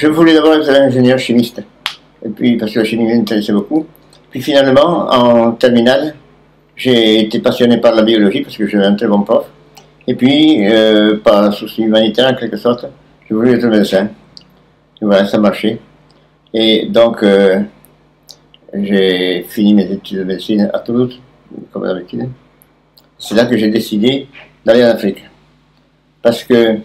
Je voulais d'abord être ingénieur chimiste, et puis parce que la chimie m'intéressait beaucoup. Puis finalement, en terminale, j'ai été passionné par la biologie parce que j'avais un très bon prof. Et puis, par souci humanitaire en quelque sorte, je voulais être médecin. Et voilà, ça marchait. Et donc, j'ai fini mes études de médecine à Toulouse, comme d'habitude. C'est là que j'ai décidé d'aller en Afrique. Parce que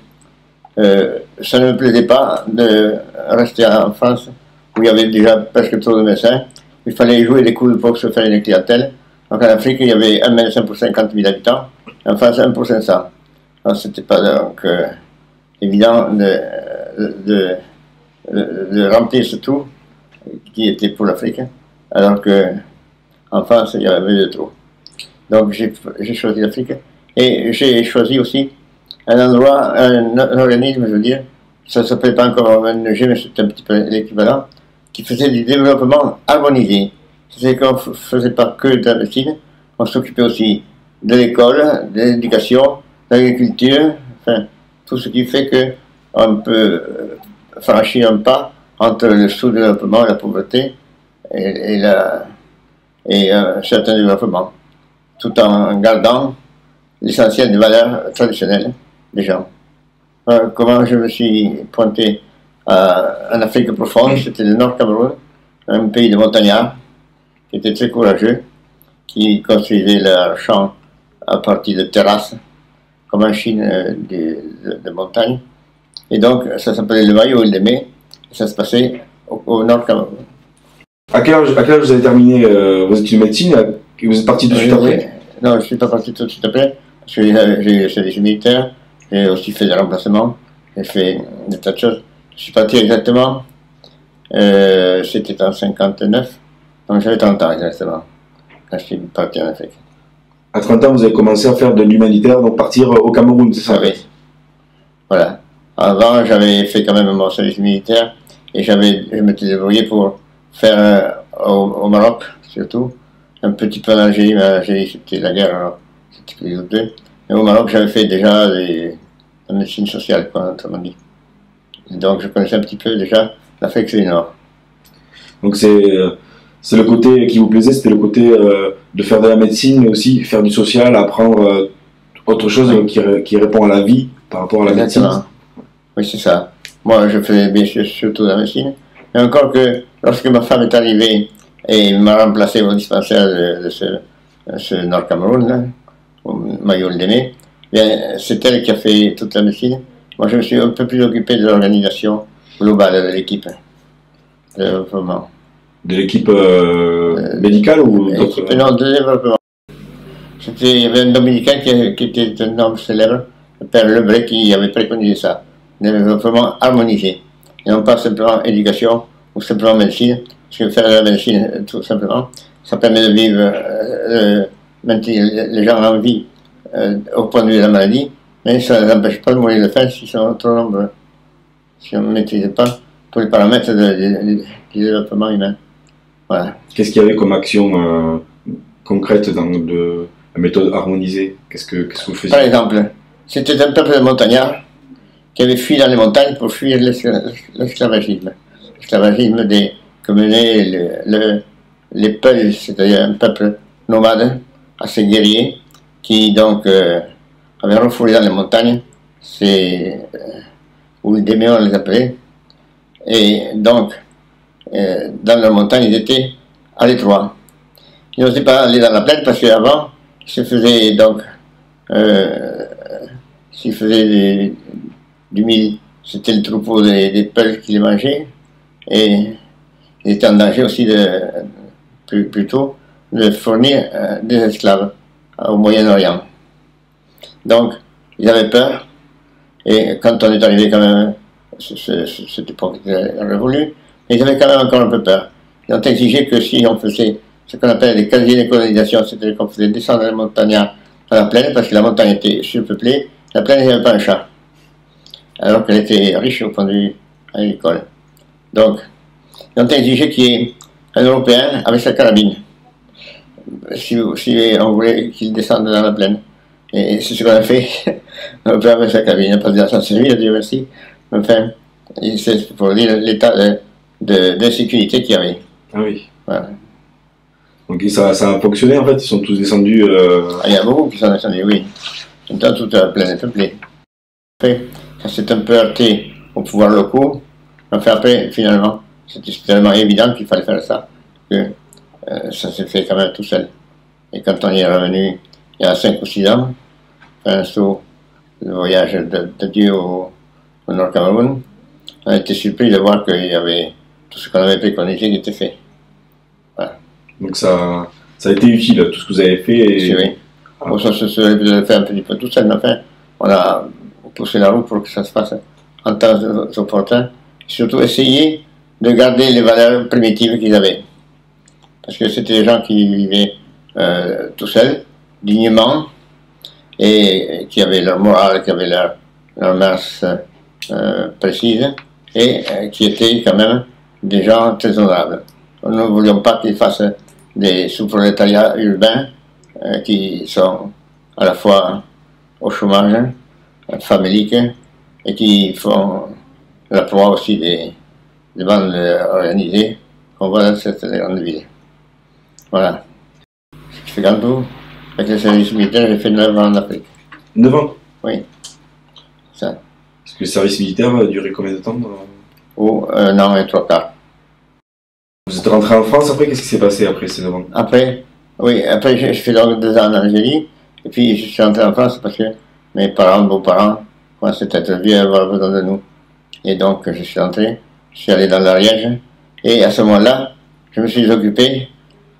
ça ne me plaisait pas de rester en France, où il y avait déjà presque trop de médecins. Il fallait jouer des coups pour se faire une clientèle. Donc en Afrique, il y avait un médecin pour 50 000 habitants, en France, un pour 500. Alors c'était pas donc évident de remplir ce trou qui était pour l'Afrique, alors que en France, il y avait de trop. Donc j'ai choisi l'Afrique, et j'ai choisi aussi un endroit, un organisme, je veux dire, ça ne s'appelait pas encore ONG, mais c'était un petit peu l'équivalent, qui faisait du développement harmonisé. C'est qu'on ne faisait pas que de la médecine, on s'occupait aussi de l'école, de l'éducation, de l'agriculture, enfin, tout ce qui fait qu'on peut franchir un pas entre le sous-développement, la pauvreté et un certain développement, tout en gardant l'essentiel des valeurs traditionnelles des gens. Comment je me suis pointé en Afrique profonde, c'était le Nord Cameroun, un pays de montagnards qui était très courageux, qui construisaient leurs champs à partir de terrasses, comme en Chine de montagne. Et donc, ça s'appelait le Mayo et le Démé, et ça se passait au Nord Cameroun. À quel âge vous avez terminé vos études de médecine et vous êtes parti tout de suite après? Non, je ne suis pas parti tout de suite après, parce que j'ai eu le service militaire, j'ai aussi fait des remplacements, j'ai fait des tas de choses. Je suis parti exactement, c'était en 59, donc j'avais 30 ans exactement, quand je suis parti en Afrique. À 30 ans, vous avez commencé à faire de l'humanitaire, donc partir au Cameroun, c'est ça? Oui. Voilà. Avant, j'avais fait quand même mon service militaire, et je m'étais débrouillé pour faire au Maroc, surtout, un petit peu en Algérie, mais l'Algérie c'était la guerre, alors c'était plus douteux. Mais au Maroc, j'avais fait déjà la médecine sociale, quoi, autrement dit. Et donc je connaissais un petit peu déjà l'Afrique du Nord. Donc c'est le côté qui vous plaisait, c'était le côté de faire de la médecine, mais aussi faire du social, apprendre autre chose qui répond à la vie par rapport à la médecine. Oui, c'est ça. Moi, je faisais bien sûr surtout de la médecine, mais encore que lorsque ma femme est arrivée et m'a remplacé au dispensaire de ce Nord Cameroun, là, au Mayo le Démé, c'est elle qui a fait toute la médecine. Moi, je me suis un peu plus occupé de l'organisation globale de l'équipe. De l'équipe médicale ou d'autres? Non, de développement. Il y avait un Dominicain qui était un homme célèbre, le père Lebray, qui avait préconisé ça. Développement harmonisé. Et non pas simplement éducation ou simplement médecine. Parce que faire de la médecine, tout simplement, ça permet de vivre, maintenir les gens en vie au point de vue de la maladie, mais ça ne les empêche pas de mourir de faim s'ils sont trop nombreux. Si on ne maîtrise pas tous les paramètres du développement humain. Voilà. Qu'est-ce qu'il y avait comme action concrète dans la méthode harmonisée? Qu'est-ce que vous faisiez? Par exemple, c'était un peuple de montagnards qui avait fui dans les montagnes pour fuir l'esclavagisme. L'esclavagisme que menaient les Peuls, c'est-à-dire un peuple nomade, assez guerrier, qui donc avait refoulé dans les montagnes, où les démons les appelaient, et donc dans la montagne ils étaient à l'étroit. Ils n'osaient pas aller dans la plaine parce qu'avant, ils se faisaient donc, s'ils faisaient du mil, c'était le troupeau des Peuls qui les mangeaient, et ils étaient en danger aussi plutôt de fournir des esclaves au Moyen-Orient. Donc, ils avaient peur, et quand on est arrivé quand même, cette époque révolue, ils avaient quand même encore un peu peur. Ils ont exigé que si on faisait ce qu'on appelle les casiers de colonisation, c'est-à-dire qu'on faisait descendre les montagnards dans la plaine, parce que la montagne était surpeuplée, la plaine n'avait pas un chat, alors qu'elle était riche au point de vue agricole. Donc, ils ont exigé qu'il y ait un Européen avec sa carabine, si on voulait qu'il descende dans la plaine. Et c'est ce qu'on a fait. On peut avec sa carabine, pas de s'en servir, Dieu merci. Enfin, C'est pour dire l'état d'insécurité qu'il y avait. Ah oui. Voilà. Donc ça a fonctionné en fait, ils sont tous descendus. Il y a beaucoup qui sont descendus, oui. Maintenant, toute la planète peuplée. Après, ça s'est un peu heurté aux pouvoirs locaux. Enfin, après, finalement, c'était tellement évident qu'il fallait faire ça, que ça s'est fait quand même tout seul. Et quand on y est revenu, il y a 5 ou 6 ans, un saut, le voyage d'adieu au Nord Cameroun, on a été surpris de voir qu'il y avait tout ce qu'on avait préconisé qui était fait. Voilà. Donc ça a été utile, tout ce que vous avez fait. Et... Oui. Bon, ça se fait un petit peu tout seul, mais enfin, on a poussé la roue pour que ça se fasse en temps opportun. Surtout essayer de garder les valeurs primitives qu'ils avaient. Parce que c'était des gens qui vivaient tout seuls, dignement, et qui avaient leur morale, qui avaient leur masse précise, et qui étaient quand même des gens très honorables. Nous ne voulions pas qu'ils fassent des sous-prolétariats urbains qui sont à la fois au chômage, faméliques, et qui font la proie aussi des bandes organisées qu'on voit dans cette grande ville. Voilà. Je fais grand tour. Avec le service militaire, j'ai fait 9 ans en Afrique. 9 ans? Oui. Ça. Est-ce que le service militaire a duré combien de temps? Oh, 1 an et 3 quarts. Vous êtes rentré en France après? Qu'est-ce qui s'est passé après ces 9 ans? Après, oui, après j'ai fait donc 2 ans en Algérie, et puis je suis rentré en France parce que mes parents, beaux-parents, commençaient à être vieux à avoir besoin de nous. Et donc je suis rentré, je suis allé dans l'Ariège, et à ce moment-là, je me suis occupé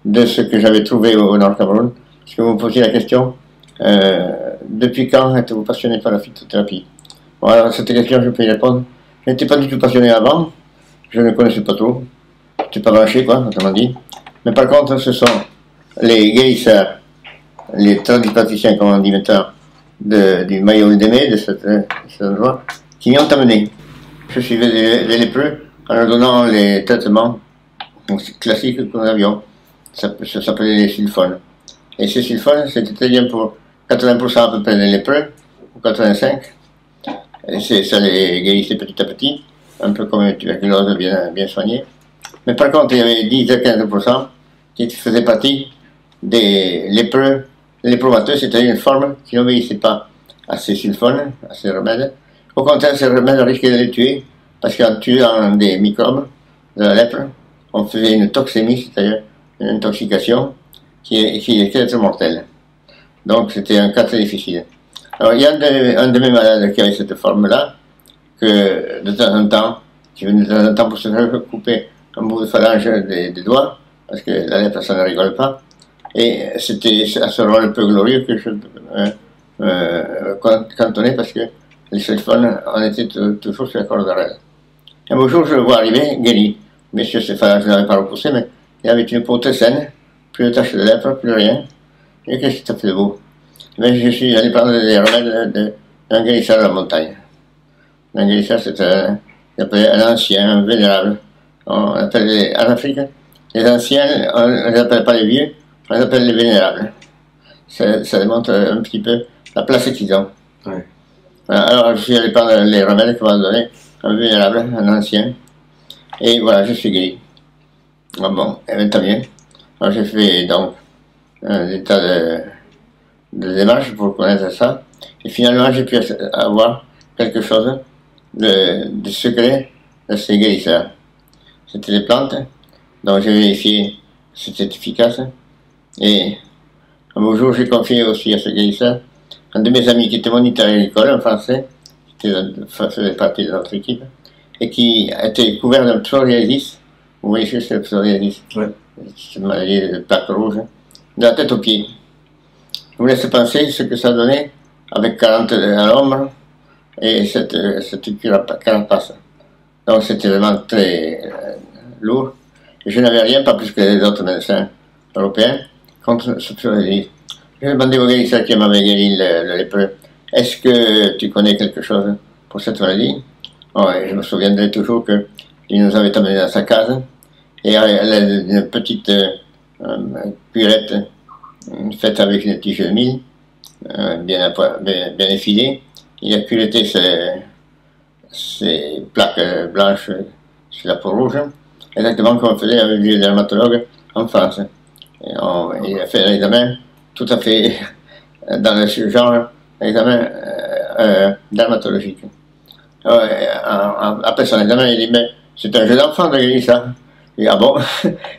de ce que j'avais trouvé au Nord Cameroun, parce que vous me posiez la question, depuis quand êtes-vous passionné par la phytothérapie? Bon, alors cette question, je peux y répondre. Je n'étais pas du tout passionné avant, je ne connaissais pas trop, je n'étais pas branché, quoi, autrement dit. Mais par contre, ce sont les guérisseurs, les tradipraticiens, comme on dit maintenant, du maillot d'Aimé, de cet endroit, qui m'y ont amené. Je suivais les lépreux en leur donnant les traitements classiques que nous avions. Ça s'appelait les sulfones. Et ces sulfones, c'était très bien pour 80% à peu près des lépreux, ou 85%. Et ça les guérissait petit à petit, un peu comme une tuberculose bien soignée. Mais par contre, il y avait 10 à 15% qui faisaient partie des lépreux. Les lépromateux, c'était une forme qui n'obéissait pas à ces sulfones, à ces remèdes. Au contraire, ces remèdes risquaient de les tuer, parce qu'en tuant des microbes de la lèpre, on faisait une toxémie, c'est-à-dire une intoxication qui était très mortelle. Donc c'était un cas très difficile. Alors il y a un de mes malades qui avait cette forme-là, que de temps en temps, qui venait de temps en temps pour se faire couper un bout de phalange des doigts, parce que la lèpre ça ne rigole pas, et c'était à ce rôle un peu glorieux que je cantonnais, parce que les sulfones, on était toujours sur la corde d'oreille. Un beau jour, je le vois arriver, guéri. Bien sûr, ces phalanges ne l'avaient pas repoussé, mais il avait une peau très saine, plus de taches de lèpre, plus rien. Et qu'est-ce qui t'a fait de beau? Mais je suis allé prendre des remèdes d'un guérisseur de la montagne. Un guérisseur, c'est un ancien, un vénérable. On appelle en Afrique, les anciens, on ne les appelle pas les vieux, on les appelle les vénérables. Ça démontre un petit peu la place qu'ils ont. Ouais. Voilà, alors je suis allé prendre les remèdes qu'on m'a donné, un vénérable, un ancien, et voilà, je suis guéri. Ah bon, et bien, tant mieux. Alors j'ai fait donc des tas de démarches pour connaître ça, et finalement j'ai pu avoir quelque chose de secret de ces guérisseurs. C'était des plantes, donc j'ai vérifié que c'était efficace, et un beau jour j'ai confié aussi à ce guérisseur un de mes amis qui était moniteur agricole, un Français, qui faisait partie de notre équipe, et qui était couvert d'un psoriasis. Vous voyez ce que c'est le psoriasis? Ouais. C'est une maladie de plaques rouges, de la tête aux pieds. Je vous laisse penser ce que ça donnait avec 40 à l'ombre et cette carapace. Donc c'était vraiment très lourd. Et je n'avais rien, pas plus que les autres médecins européens, contre ce psoriasis. J'ai demandé au guérisseur qui m'avait guéri le lépreux, est-ce que tu connais quelque chose pour cette maladie? Oh, je me souviendrai toujours qu'il nous avait amené dans sa case, et une petite cuirette faite avec une tige de mil, bien effilée. Il a cuiretté ces plaques blanches sur la peau rouge, exactement comme on faisait avec les dermatologues en France. Il a fait un examen tout à fait dans ce genre, examen dermatologique. Après son examen, il dit, mais c'est un jeu d'enfant de gagner ça. Il dit, ah bon,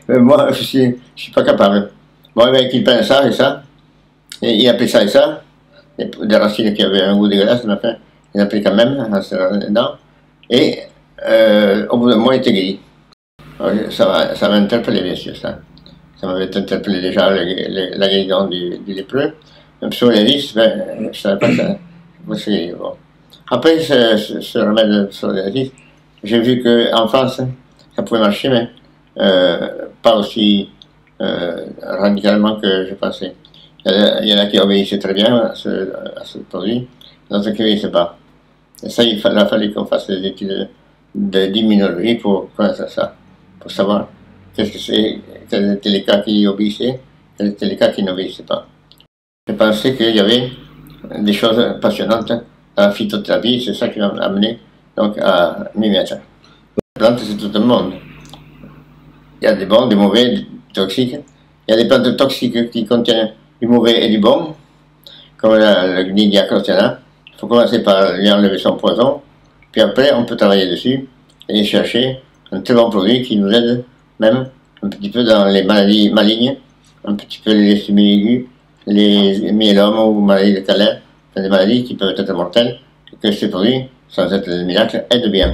moi je suis pas capable. Bon, ben, qu'il peint ça et ça, et il appelait ça et ça, et des racines qui avaient un goût dégueulasse, mais enfin, il appelait quand même, dedans, et au bout d'un mois, il était guéri. Ça m'a interpellé, bien sûr, ça. Ça m'avait interpellé déjà la guérison du lépreux. Même sur les vis, ben, je ne savais pas que ça pouvait guérir. Bon. Après ce remède sur les vis, j'ai vu qu'en France, ça pouvait marcher, mais pas aussi radicalement que je pensais. Il y en a qui obéissaient très bien à ce produit, d'autres qui n'obéissaient pas. Et ça, il a fallu qu'on fasse des études d'immunologie pour connaître ça, pour savoir qu'est-ce que c'est, quels étaient les cas qui obéissaient, quels étaient les cas qui n'obéissaient pas. Je pensais qu'il y avait des choses passionnantes dans la phytothérapie, c'est ça qui m'a amené donc à m'y mettre. Les plantes, c'est tout un monde. Il y a des bons, des mauvais, des toxiques. Il y a des plantes toxiques qui contiennent du mauvais et du bon, comme le Gnidia crottiana. Il faut commencer par lui enlever son poison, puis après on peut travailler dessus et chercher un très bon produit qui nous aide même un petit peu dans les maladies malignes, un petit peu les leucémies aiguës, les myélomes ou maladies de Calais, enfin des maladies qui peuvent être mortelles, et que ces produits, sans être des miracles, aident bien.